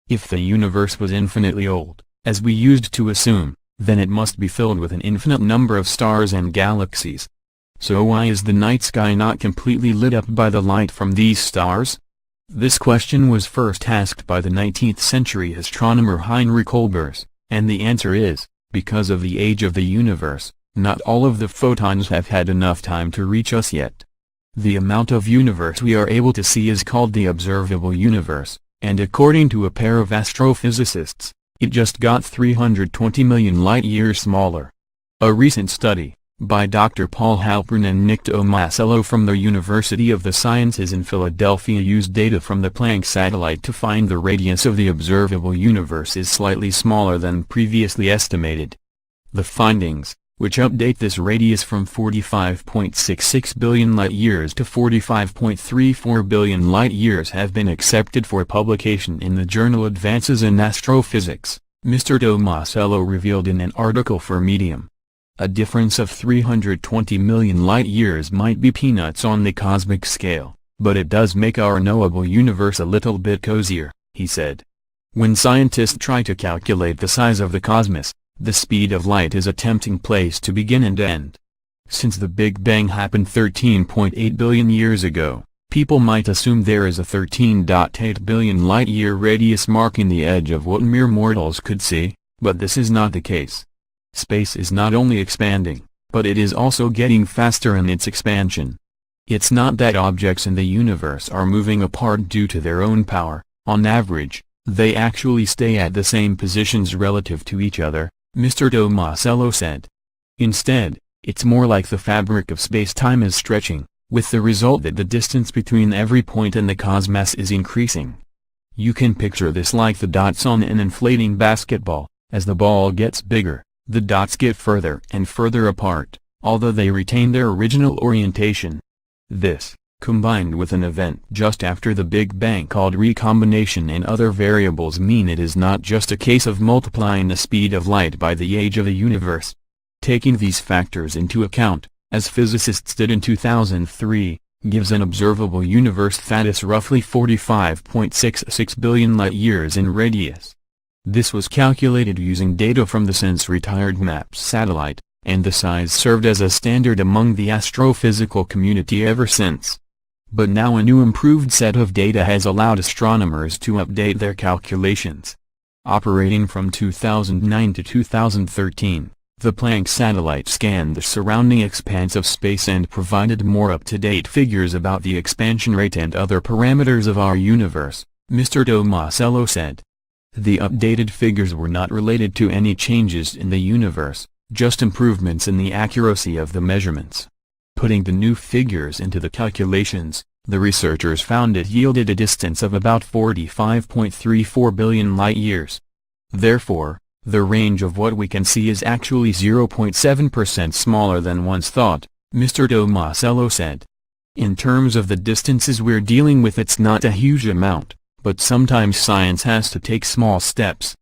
If the universe was infinitely old, as we used to assume, then it must be filled with an infinite number of stars and galaxies. So why is the night sky not completely lit up by the light from these stars? This question was first asked by the 19th century astronomer Heinrich Olbers, and the answer is, because of the age of the universe, not all of the photons have had enough time to reach us yet. The amount of universe we are able to see is called the observable universe, and according to a pair of astrophysicists, it just got 320 million light-years smaller. A recent study, by Dr. Paul Halpern and Nick Tomasello from the University of the Sciences in Philadelphia, used data from the Planck satellite to find the radius of the observable universe is slightly smaller than previously estimated. The findings, which update this radius from 45.66 billion light-years to 45.34 billion light-years, have been accepted for publication in the journal Advances in Astrophysics, Mr. Tomasello revealed in an article for Medium. A difference of 320 million light-years might be peanuts on the cosmic scale, but it does make our knowable universe a little bit cozier, he said. When scientists try to calculate the size of the cosmos, the speed of light is a tempting place to begin and end. Since the Big Bang happened 13.8 billion years ago, people might assume there is a 13.8 billion light-year radius marking the edge of what mere mortals could see, but this is not the case. Space is not only expanding, but it is also getting faster in its expansion. It's not that objects in the universe are moving apart due to their own power. On average, they actually stay at the same positions relative to each other, Mr. Tomasello said. Instead, it's more like the fabric of space-time is stretching, with the result that the distance between every point in the cosmos is increasing. You can picture this like the dots on an inflating basketball. As the ball gets bigger, the dots get further and further apart, although they retain their original orientation. This, combined with an event just after the Big Bang called recombination and other variables, mean it is not just a case of multiplying the speed of light by the age of the universe. Taking these factors into account, as physicists did in 2003, gives an observable universe that is roughly 45.66 billion light-years in radius. This was calculated using data from the since-retired MAPS satellite, and the size served as a standard among the astrophysical community ever since. But now a new improved set of data has allowed astronomers to update their calculations. Operating from 2009 to 2013, the Planck satellite scanned the surrounding expanse of space and provided more up-to-date figures about the expansion rate and other parameters of our universe, Mr. Tomasello said. The updated figures were not related to any changes in the universe, just improvements in the accuracy of the measurements. Putting the new figures into the calculations, the researchers found it yielded a distance of about 45.34 billion light-years. Therefore, the range of what we can see is actually 0.7% smaller than once thought, Mr. Tomasello said. In terms of the distances we're dealing with, it's not a huge amount, but sometimes science has to take small steps,